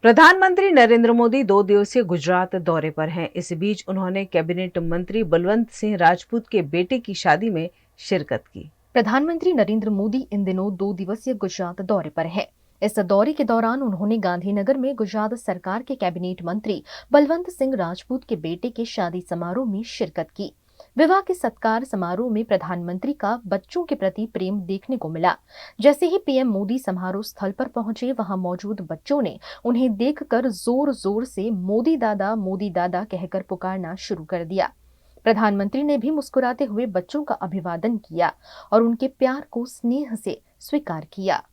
प्रधानमंत्री नरेंद्र मोदी 2 दिवसीय गुजरात दौरे पर हैं। इस बीच उन्होंने कैबिनेट मंत्री बलवंत सिंह राजपूत के बेटे की शादी में शिरकत की। प्रधानमंत्री नरेंद्र मोदी इन दिनों 2 दिवसीय गुजरात दौरे पर हैं। इस दौरे के दौरान उन्होंने गांधीनगर में गुजरात सरकार के कैबिनेट मंत्री बलवंत सिंह राजपूत के बेटे के शादी समारोह में शिरकत की। विवाह के सत्कार समारोह में प्रधानमंत्री का बच्चों के प्रति प्रेम देखने को मिला। जैसे ही पीएम मोदी समारोह स्थल पर पहुंचे, वहां मौजूद बच्चों ने उन्हें देखकर जोर जोर से मोदी दादा कहकर पुकारना शुरू कर दिया। प्रधानमंत्री ने भी मुस्कुराते हुए बच्चों का अभिवादन किया और उनके प्यार को स्नेह से स्वीकार किया।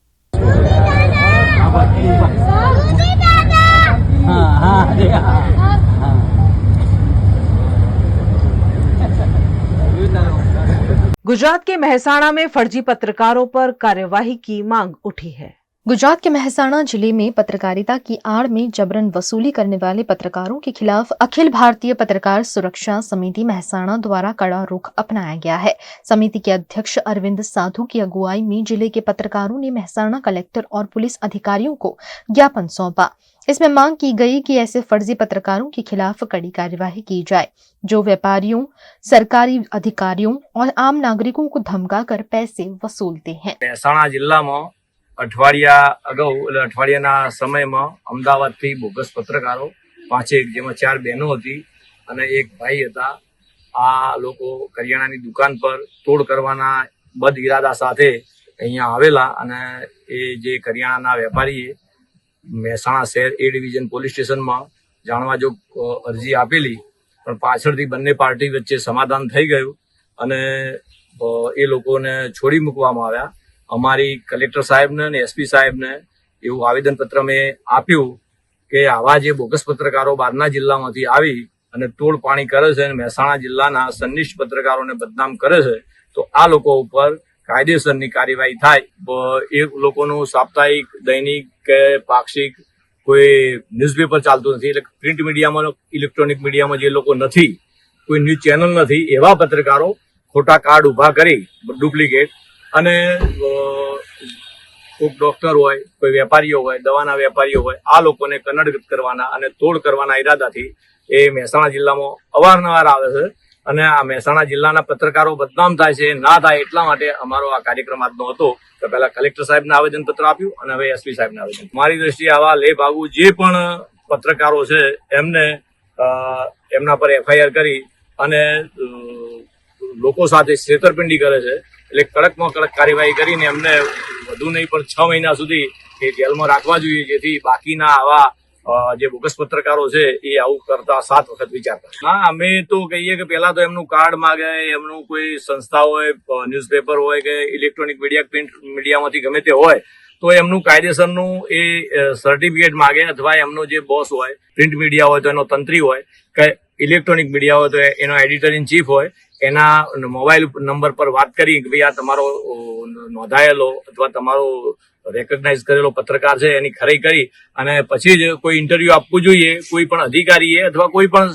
गुजरात के मेहसाणा में फर्जी पत्रकारों पर कार्यवाही की मांग उठी है। गुजरात के मेहसाणा जिले में पत्रकारिता की आड़ में जबरन वसूली करने वाले पत्रकारों के खिलाफ अखिल भारतीय पत्रकार सुरक्षा समिति मेहसाणा द्वारा कड़ा रुख अपनाया गया है। समिति के अध्यक्ष अरविंद साधु की अगुवाई में जिले के पत्रकारों ने मेहसाणा कलेक्टर और पुलिस अधिकारियों को ज्ञापन सौंपा। इसमें मांग की गई कि ऐसे फर्जी पत्रकारों के खिलाफ कड़ी कार्यवाही की जाए जो व्यापारियों, सरकारी अधिकारियों और आम नागरिकों को धमकाकर पैसे वसूलते हैं। मेहसाणा जिला में अठवाडिया अगाऊ એટલે અઠવાડિયાના સમયમાં અમદાવાદથી બોગસ પત્રકારો 5 જેમાં 4 બહેનો હતી અને એક ભાઈ હતા, આ લોકો કરિયાણાની દુકાન પર તોડ કરવાના બદ ઇરાદા સાથે અહીંયા આવેલા અને એ જે કરિયાણાના વેપારીએ મહેસાણા શહેર એ ડિવિઝન પોલીસ સ્ટેશનમાં જાણવા જો અરજી આપેલી, પણ પાછળથી બંને પાર્ટી વચ્ચે સમાધાન થઈ ગયું અને એ લોકોને છોડી મૂકવામાં આવ્યા। અમારી કલેક્ટર સાહેબને અને એસપી સાહેબને એવું આવેદનપત્ર મેં આપ્યું કે આવા જે બોગસ પત્રકારો બહારના જિલ્લામાંથી આવી અને તોડ પાણી કરે છે અને મહેસાણા જિલ્લાના સનિષ્ઠ પત્રકારોને બદનામ કરે છે, તો આ લોકો ઉપર કાયદેસરની કાર્યવાહી થાય। એ લોકોનું સાપ્તાહિક, દૈનિક કે પાક્ષિક કોઈ ન્યૂઝપેપર ચાલતું નથી, એટલે પ્રિન્ટ મીડિયામાં, ઇલેક્ટ્રોનિક મીડિયામાં જે લોકો નથી, કોઈ ન્યૂઝ ચેનલ નથી, એવા પત્રકારો ખોટા કાર્ડ ઉભા કરી ડુપ્લિકેટ અને કોઈ ડોક્ટર હોય, કોઈ વેપારીઓ હોય, દવાના વેપારીઓ હોય, આ લોકોને કન્નડગત કરવાના અને તોડ કરવાના ઈરાદાથી એ મહેસાણા જિલ્લામાં અવારનવાર આવે છે અને આ મહેસાણા જિલ્લાના પત્રકારો બદનામ થાય છે, ના થાય એટલા માટે અમારો આ કાર્યક્રમ આજનો હતો કે પહેલા કલેક્ટર સાહેબને આવેદનપત્ર આપ્યું અને હવે એસપી સાહેબને આવેદન। મારી દ્રષ્ટિએ આવા લેભાગુ જે પણ પત્રકારો છે એમને એમના પર એફઆઈઆર કરી અને લોકો સાથે છેતરપિંડી કરે છે, એટલે કડકમાં કડક કાર્યવાહી કરીને એમને વધુ નહીં પણ 6 મહિના સુધી એ જેલમાં રાખવા જોઈએ, જેથી બાકીના આવા જે બોગસ પત્રકારો છે એ આવું કરતા 7 વખત વિચાર કરે। હા, અમે તો કહીએ કે પહેલા તો એમનું કાર્ડ માગે, એમનું કોઈ સંસ્થા હોય, ન્યૂઝપેપર હોય કે ઇલેક્ટ્રોનિક મીડિયા, પ્રિન્ટ મીડિયામાંથી ગમે તે હોય તો એમનું કાયદેસરનું એ સર્ટિફિકેટ માગે, અથવા એમનો જે બોસ હોય, પ્રિન્ટ મીડિયા હોય તો એનો તંત્રી હોય, કે ઇલેક્ટ્રોનિક મીડિયા હોય તો એનો એડિટર ઇન ચીફ હોય, એના મોબાઈલ નંબર પર વાત કરી કે ભાઈ આ તમારો નોંધાયેલો અથવા તમારો રેકગ્નાઇઝ કરેલો પત્રકાર છે, એની ખરી કરી અને પછી જ કોઈ ઇન્ટરવ્યુ આપવું જોઈએ કોઈ પણ અધિકારીએ અથવા કોઈ પણ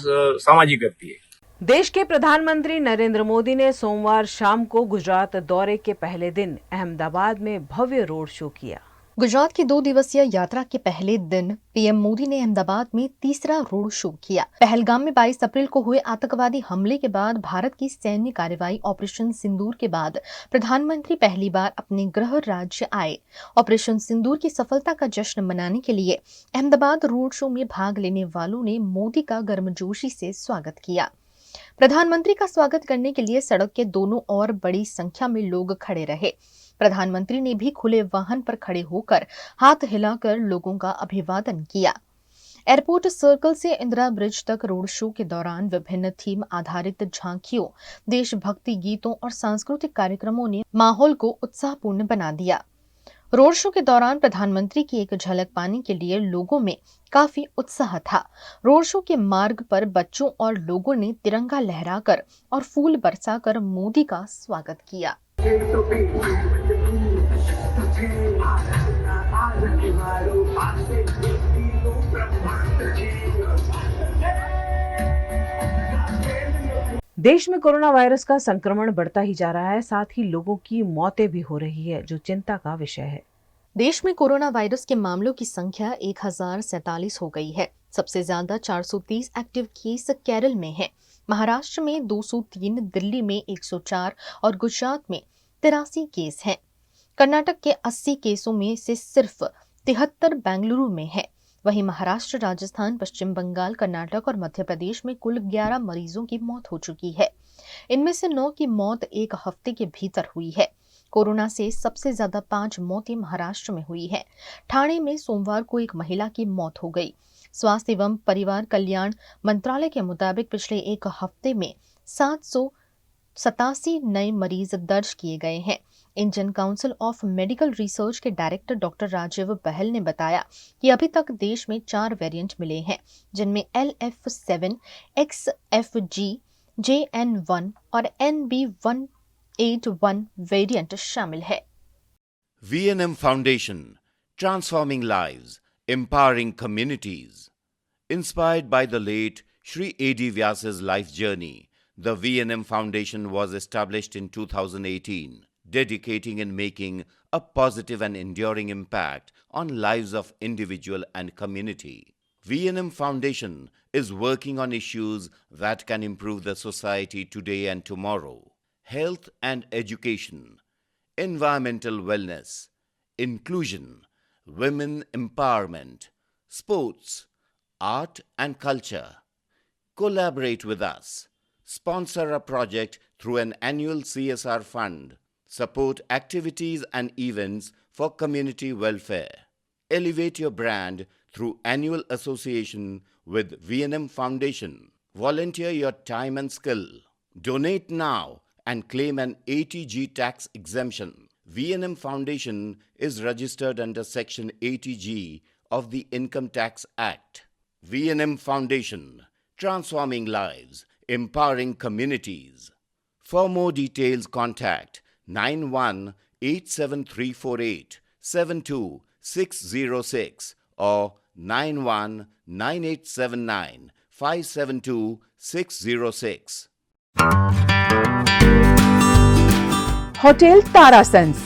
સામાજિક વ્યક્તિએ। देश के प्रधानमंत्री नरेंद्र मोदी ने सोमवार शाम को गुजरात दौरे के पहले दिन अहमदाबाद में भव्य रोड शो किया। गुजरात की 2 दिवसीय यात्रा के पहले दिन पीएम मोदी ने अहमदाबाद में तीसरा रोड शो किया। पहलगाम में 22 अप्रैल को हुए आतंकवादी हमले के बाद भारत की सैन्य कार्रवाई ऑपरेशन सिंदूर के बाद प्रधानमंत्री पहली बार अपने गृह राज्य आए। ऑपरेशन सिंदूर की सफलता का जश्न मनाने के लिए अहमदाबाद रोड शो में भाग लेने वालों ने मोदी का गर्मजोशी से स्वागत किया। प्रधानमंत्री का स्वागत करने के लिए सड़क के दोनों ओर बड़ी संख्या में लोग खड़े रहे। प्रधानमंत्री ने भी खुले वाहन पर खड़े होकर हाथ हिलाकर लोगों का अभिवादन किया। एयरपोर्ट सर्कल से इंदिरा ब्रिज तक रोड शो के दौरान विभिन्न थीम आधारित झांकियों, देशभक्ति गीतों और सांस्कृतिक कार्यक्रमों ने माहौल को उत्साहपूर्ण बना दिया। रोड शो के दौरान प्रधानमंत्री की एक झलक पाने के लिए लोगों में काफी उत्साह था। रोड शो के मार्ग पर बच्चों और लोगों ने तिरंगा लहराकर और फूल बरसाकर मोदी का स्वागत किया। देश में कोरोना वायरस का संक्रमण बढ़ता ही जा रहा है, साथ ही लोगों की मौतें भी हो रही है, जो चिंता का विषय है। देश में कोरोना वायरस के मामलों की संख्या 1047 हो गई है। सबसे ज्यादा 430 एक्टिव केस केरल में हैं। महाराष्ट्र में 203, दिल्ली में 104 और गुजरात में 83 केस हैं। कर्नाटक के 80 केसों में से सिर्फ 73 बेंगलुरु में है। वहीं महाराष्ट्र, राजस्थान, पश्चिम बंगाल, कर्नाटक और मध्य प्रदेश में कुल 11 मरीजों की मौत हो चुकी है। इनमें से 9 की मौत एक हफ्ते के भीतर हुई है। कोरोना से सबसे ज्यादा 5 मौतें महाराष्ट्र में हुई है। ठाणे में सोमवार को एक महिला की मौत हो गई। स्वास्थ्य एवं परिवार कल्याण मंत्रालय के मुताबिक पिछले एक हफ्ते में 787 नए मरीज दर्ज किए गए हैं। Indian council of medical research के डायरेक्टर डॉक्टर राजीव बहल ने बताया कि अभी तक देश में 4 वेरिएंट मिले हैं, जिनमें LF7, XFG, JN1 और NB181 वेरिएंट शामिल है। V&M Foundation, transforming lives, empowering communities. Inspired by the late Shri A.D. Vyasa's life journey, the V&M Foundation was established in 2018, dedicating and making a positive and enduring impact on lives of individual and community. V&M Foundation is working on issues that can improve the society today and tomorrow. Health and education, environmental wellness, inclusion, women empowerment, sports, art and culture. Collaborate with us. Sponsor a project through an annual CSR fund. Support activities and events for community welfare. Elevate your brand through annual association with V&M Foundation. Volunteer your time and skill. Donate now and claim an ATG tax exemption. V&M Foundation is registered under Section 80G of the Income Tax Act. V&M Foundation, transforming lives, empowering communities. For more details, contact 918734872606 or 919879572606. Hotel तारासंस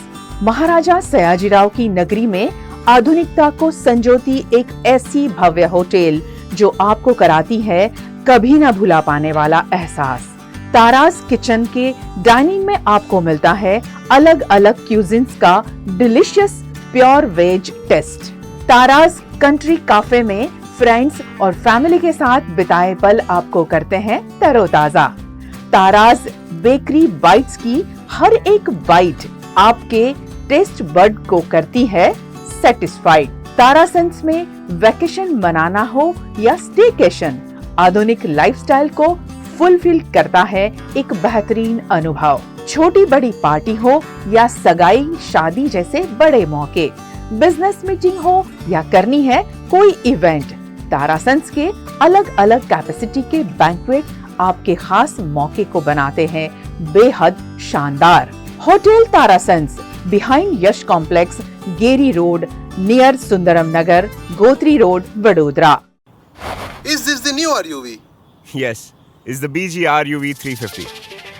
महाराजा सयाजीराव की नगरी में आधुनिकता को संजोती एक ऐसी भव्य hotel जो आपको कराती है कभी ना भुला पाने वाला एहसास। तारास किचन के डाइनिंग में आपको मिलता है अलग अलग क्यूजिन्स का delicious pure veg taste. Taras country cafe में फ्रेंड्स और फैमिली के साथ बिताए पल आपको करते हैं तरोताजा। तारास बेकरी बाइट्स की हर एक बाइट आपके टेस्ट बड को करती है सेटिस्फाइड। तारासंस में वैकेशन मनाना हो या स्टेकेशन, आधुनिक लाइफस्टाइल को फुलफिल करता है एक बेहतरीन अनुभव। छोटी बड़ी पार्टी हो या सगाई शादी जैसे बड़े मौके, बिजनेस मीटिंग हो या करनी है कोई इवेंट, तारासंस के अलग अलग कैपेसिटी के बैंक्वेट आपके खास मौके को बनाते हैं बेहद शानदार। Hotel Tarasons behind Yash complex, Geri road, near Sundaram Nagar, Gotri road, Vadodara. Is this the new RUV? Yes, it's the BG RUV 350.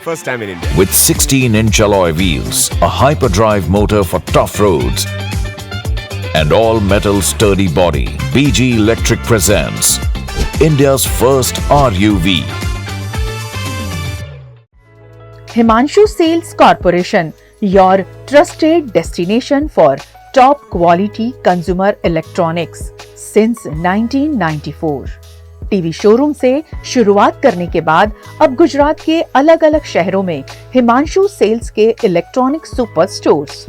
First time in India. With 16-inch alloy wheels, a hyperdrive motor for tough roads, and all-metal sturdy body, BG Electric presents India's first RUV. Himanshu Sales Corporation, your trusted destination for top quality consumer electronics since 1994. TV showroom से शुरुआत करने के बाद अब गुजरात के अलग अलग शहरों में हिमांशु सेल्स के electronic super stores,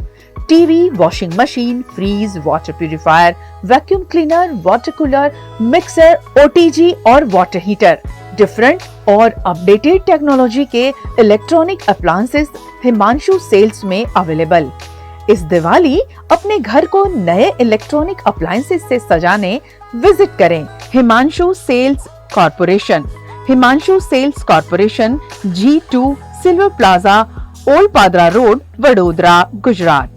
TV, washing machine, fridge, water purifier, vacuum cleaner, water cooler, mixer, OTG और वाटर हीटर, डिफरेंट और अपडेटेड टेक्नोलॉजी के इलेक्ट्रॉनिक अप्लायंसेस हिमांशु सेल्स में अवेलेबल। इस दिवाली अपने घर को नए इलेक्ट्रॉनिक अप्लायंसेस से सजाने विजिट करें Himanshu sales corporation. Himanshu sales corporation, G2 silver plaza, old Padra road, Vadodara, Gujarat.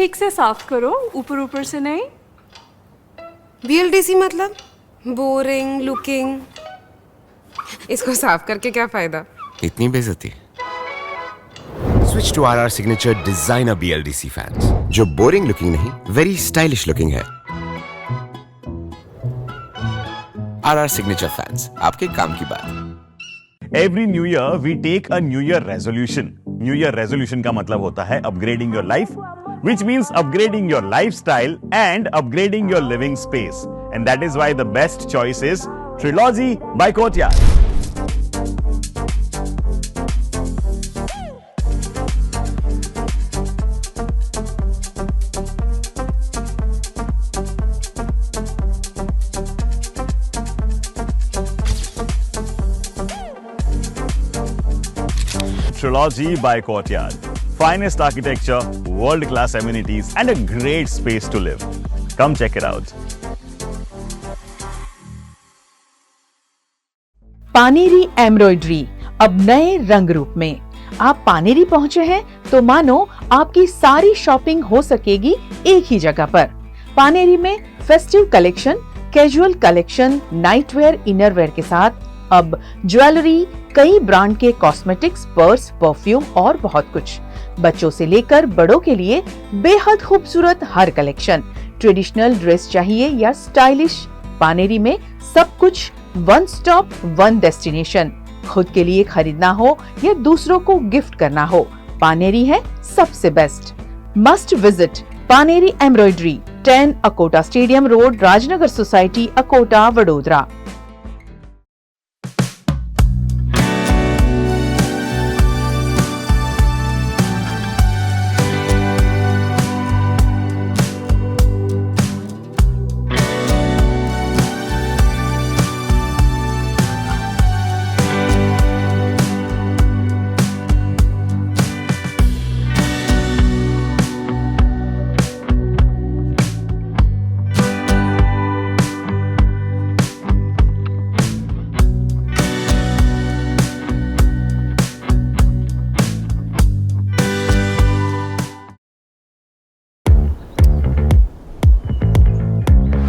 ठीक से साफ करो, ऊपर ऊपर से नहीं। BLDC मतलब बोरिंग लुकिंग, इसको साफ करके क्या फायदा? इतनी बेइज्जती। Switch to RR Signature Designer BLDC fans, जो बोरिंग लुकिंग नहीं, वेरी स्टाइलिश लुकिंग है। RR Signature fans, आपके काम की बात। Every new year we take a new year resolution. New year resolution का मतलब होता है upgrading your life, which means upgrading your lifestyle and upgrading your living space. And that is why the best choice is Trilogy by Courtyard. Trilogy by Courtyard. Finest architecture, world-class amenities, and a great space to live. Come check it out. Paneri embroidery अब नए रंग रूप में। आप पानेरी पहुंचे हैं तो मानो आपकी सारी शॉपिंग हो सकेगी एक ही जगह पर। पानेरी में festive collection, casual collection, nightwear, innerwear के साथ अब ज्वेलरी, कई ब्रांड के कॉस्मेटिक्स, पर्स, परफ्यूम और बहुत कुछ। बच्चों से लेकर बड़ों के लिए बेहद खूबसूरत हर कलेक्शन। ट्रेडिशनल ड्रेस चाहिए या स्टाइलिश, पानेरी में सब कुछ वन स्टॉप वन डेस्टिनेशन। खुद के लिए खरीदना हो या दूसरों को गिफ्ट करना हो, पानेरी है सबसे best. Must visit Paneri embroidery, 10 Akota stadium road, Rajnagar society, Akota, Vadodara.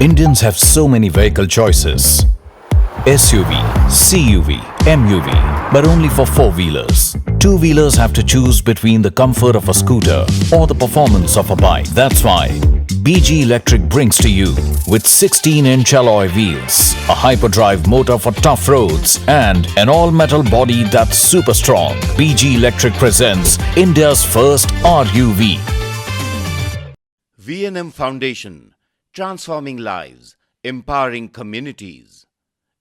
Indians have so many vehicle choices. SUV, CUV, MUV, but only for four-wheelers. Two-wheelers have to choose between the comfort of a scooter or the performance of a bike. That's why BG Electric brings to you with 16-inch alloy wheels, a hyperdrive motor for tough roads, and an all-metal body that's super strong. BG Electric presents India's first RUV. V&M Foundation, transforming lives, empowering communities.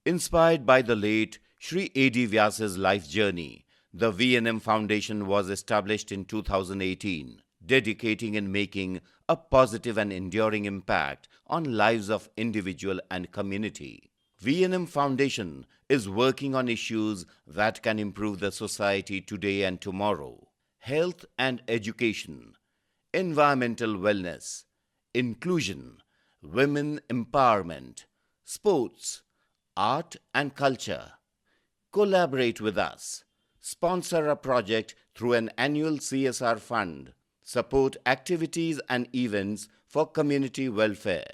Inspired by the late Shri A.D. Vyas's life journey, the V&M Foundation was established in 2018, dedicating and making a positive and enduring impact on lives of individual and community. V&M Foundation is working on issues that can improve the society today and tomorrow: health and education, environmental wellness, inclusion, women empowerment, sports, art and culture. Collaborate with us. Sponsor a project through an annual CSR fund. Support activities and events for community welfare.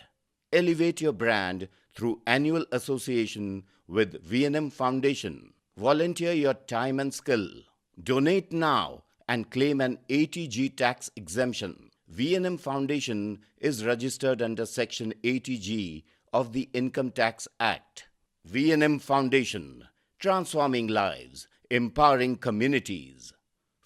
Elevate your brand through annual association with V&M Foundation. Volunteer your time and skill. Donate now and claim an ATG tax exemption. V&M Foundation is registered under Section 80G of the Income Tax Act. V&M Foundation, transforming lives, empowering communities.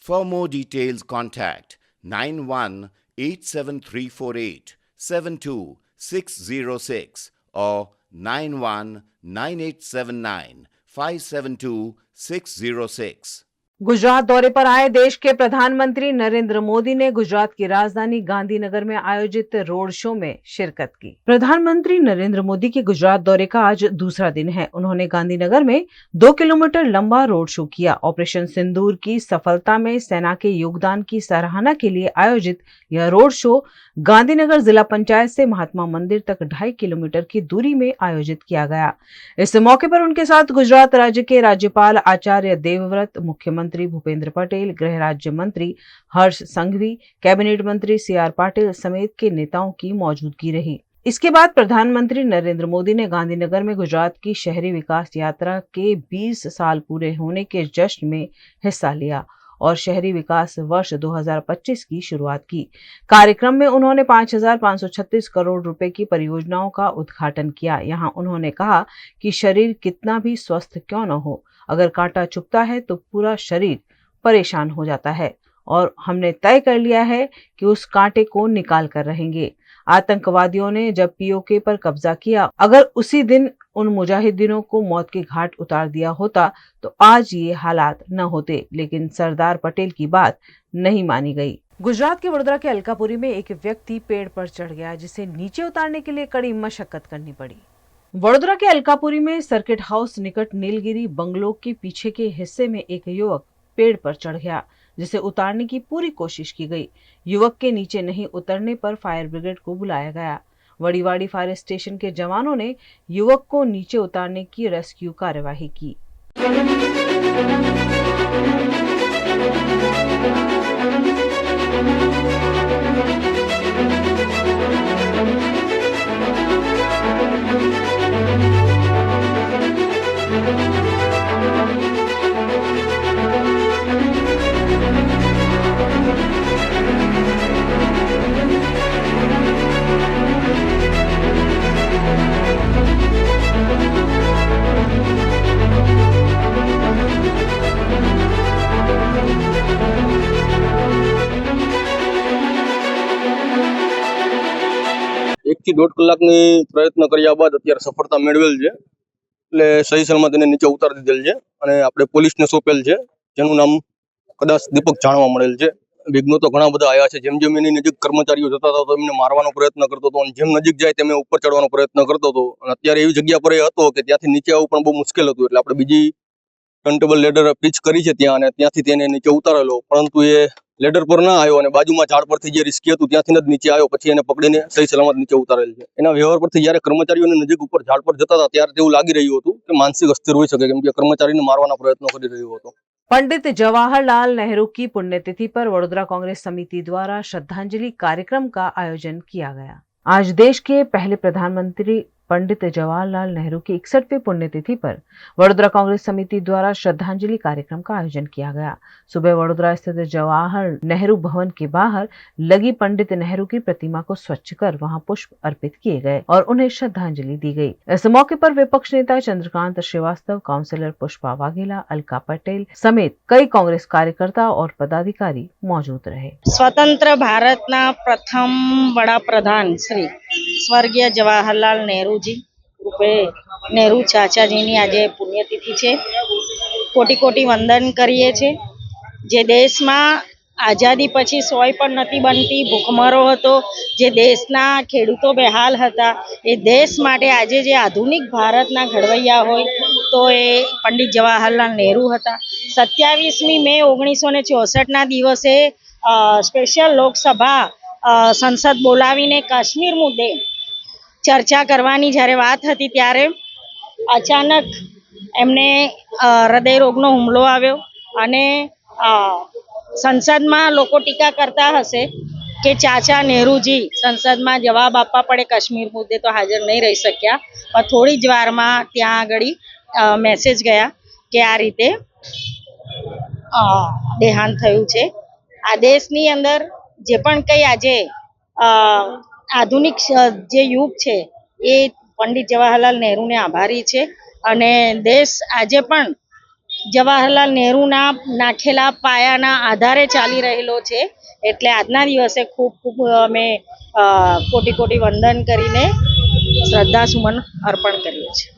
For more details, contact 918734872606 or 919879572606. Gujarat दौरे पर आए देश के प्रधानमंत्री नरेंद्र मोदी ने गुजरात की राजधानी गांधीनगर में आयोजित रोड शो में शिरकत की। प्रधानमंत्री नरेंद्र मोदी के गुजरात दौरे का आज दूसरा दिन है। उन्होंने गांधीनगर में 2 किलोमीटर लंबा रोड शो किया। ऑपरेशन सिंदूर की सफलता में सेना के योगदान की सराहना के लिए आयोजित यह रोड शो गांधीनगर जिला पंचायत से महात्मा मंदिर तक 2.5 किलोमीटर की दूरी में आयोजित किया गया। इस मौके पर उनके साथ गुजरात राज्य के राज्यपाल आचार्य देवव्रत, मुख्यमंत्री मुख्यमंत्री भूपेंद्र पटेल, गृह राज्य मंत्री हर्ष संघवी, कैबिनेट मंत्री CR पाटिल समेत के नेताओं की मौजूदगी रही। इसके बाद प्रधानमंत्री नरेंद्र मोदी ने गांधीनगर में गुजरात की शहरी विकास यात्रा के 20 साल पूरे होने के जश्न में हिस्सा लिया और शहरी विकास वर्ष 2025 की शुरुआत की। कार्यक्रम में उन्होंने 5,536 करोड़ रुपए की परियोजनाओं का उद्घाटन किया। यहां उन्होंने कहा कि शरीर कितना भी स्वस्थ क्यों न हो, अगर कांटा चुभता है तो पूरा शरीर परेशान हो जाता है और हमने तय कर लिया है कि उस कांटे को निकाल कर रहेंगे। आतंकवादियों ने जब POK पर कब्जा किया, अगर उसी दिन उन मुजाहिदीनों को मौत के घाट उतार दिया होता तो आज ये हालात न होते, लेकिन सरदार पटेल की बात नहीं मानी गई। गुजरात के वडोदरा के अलकापुरी में एक व्यक्ति पेड़ पर चढ़ गया, जिसे नीचे उतारने के लिए कड़ी मशक्कत करनी पड़ी। वडोदरा के अलकापुरी में सर्किट हाउस निकट नीलगिरी बंगलो के पीछे के हिस्से में एक युवक पेड़ पर चढ़ गया, जिसे उतारने की पूरी कोशिश की गई। युवक के नीचे नहीं उतरने पर फायर ब्रिगेड को बुलाया गया। वड़ीवाड़ी फायर स्टेशन के जवानों ने युवक को नीचे उतारने की रेस्क्यू कार्यवाही की। થી 1.5 કલાકની પ્રયત્ન કર્યા બાદ અત્યારે સફળતા મેળવેલ છે, એટલે સહી સલામત એને નીચે ઉતારી દીધેલ છે અને આપણે પોલીસને સોંપેલ છે, જેનું નામ કદાચ દીપક જાણવા મળેલ છે। વિઘ્નો તો ઘણા બધા આવ્યા છે, જેમ જેમ એની નજીક કર્મચારીઓ જતા હતા તો એમને મારવાનો પ્રયત્ન કરતો હતો અને જેમ નજીક જાય તેમ ઉપર ચડવાનો પ્રયત્ન કરતો હતો અને અત્યારે એવી જગ્યા પર એ હતો કે ત્યાંથી નીચે આવવું પણ બહુ મુશ્કેલ હતું, એટલે આપણે બીજી ટર્નટેબલ લેડર પીચ કરી છે ત્યાં અને ત્યાંથી તેને નીચે ઉતારેલો, પરંતુ એ લેડર પર ના આવ્યો અને બાજુમાં ઝાડ પરથી જે રિસ્કી હતું ત્યાંથી જ નીચે આવ્યો, પછી એને પકડીને સહી સલામત નીચે ઉતારેલ છે। એના વ્યવહાર પરથી જ્યારે કર્મચારીઓને નજીક ઉપર ઝાડ પર જતા હતા ત્યારે તેવું લાગી રહ્યું હતું કે માનસિક અસ્થિર હોઈ શકે, કેમ કે કર્મચારીને મારવાના પ્રયત્નો કરી રહ્યો હતો। पंडित जवाहरलाल नेहरू की पुण्यतिथि पर वडोदरा कांग्रेस समिति द्वारा श्रद्धांजलि कार्यक्रम का आयोजन किया गया। आज देश के पहले प्रधानमंत्री पंडित जवाहरलाल नेहरू की 61वीं पुण्यतिथि पर वडोदरा कांग्रेस समिति द्वारा श्रद्धांजलि कार्यक्रम का आयोजन किया गया। सुबह वडोदरा स्थित जवाहर नेहरू भवन के बाहर लगी पंडित नेहरू की प्रतिमा को स्वच्छ कर वहां पुष्प अर्पित किए गए और उन्हें श्रद्धांजलि दी गई। इस मौके पर विपक्ष नेता चंद्रकांत श्रीवास्तव, काउंसिलर पुष्पा वाघेला, अलका पटेल समेत कई कांग्रेस कार्यकर्ता और पदाधिकारी मौजूद रहे। स्वतंत्र भारतना प्रथम वडाप्रधान श्री स्वर्गीय जवाहरलाल नेहरू રૂપે નેहरू ચાચાજીની આજે પુણ્યતિથિ છે। કોટી કોટી વંદન કરીએ છે। જે દેશમાં આઝાદી પછી સોય પણ નથી બનતી, ભૂખમરો હતો, જે દેશના ખેડૂતો બેહાલ હતા, એ દેશ માટે આજે જે આધુનિક ભારતના ઘડવૈયા હોય તો એ પંડિત જવાહરલાલ નેहरू હતા। 27મી મે 1964ના દિવસે સ્પેશિયલ લોકસભા સંસદ બોલાવીને કાશ્મીર મુદ્દે ચર્ચા કરવાની જ્યારે વાત હતી ત્યારે અચાનક એમને હૃદય રોગનો હુમલો આવ્યો અને સંસદમાં લોકો ટીકા કરતા હશે કે ચાચા નેહરુજી સંસદમાં જવાબ આપવા પડે કાશ્મીર મુદ્દે તો હાજર નહીં રહી શક્યા, પણ થોડી જ વારમાં ત્યાં આગળ મેસેજ ગયા કે આ રીતે દેહાંત થયું છે। આ દેશની અંદર જે પણ કંઈ આજે આધુનિક જે યુગ છે એ પંડિત જવાહરલાલ નેહરુને આભારી છે અને દેશ આજે પણ જવાહરલાલ નેહરુના નાખેલા પાયાના આધારે ચાલી રહેલો છે। એટલે આજના દિવસે ખૂબ ખૂબ અમે કોટી કોટી વંદન કરીને શ્રદ્ધાસુમન અર્પણ કરીએ છીએ।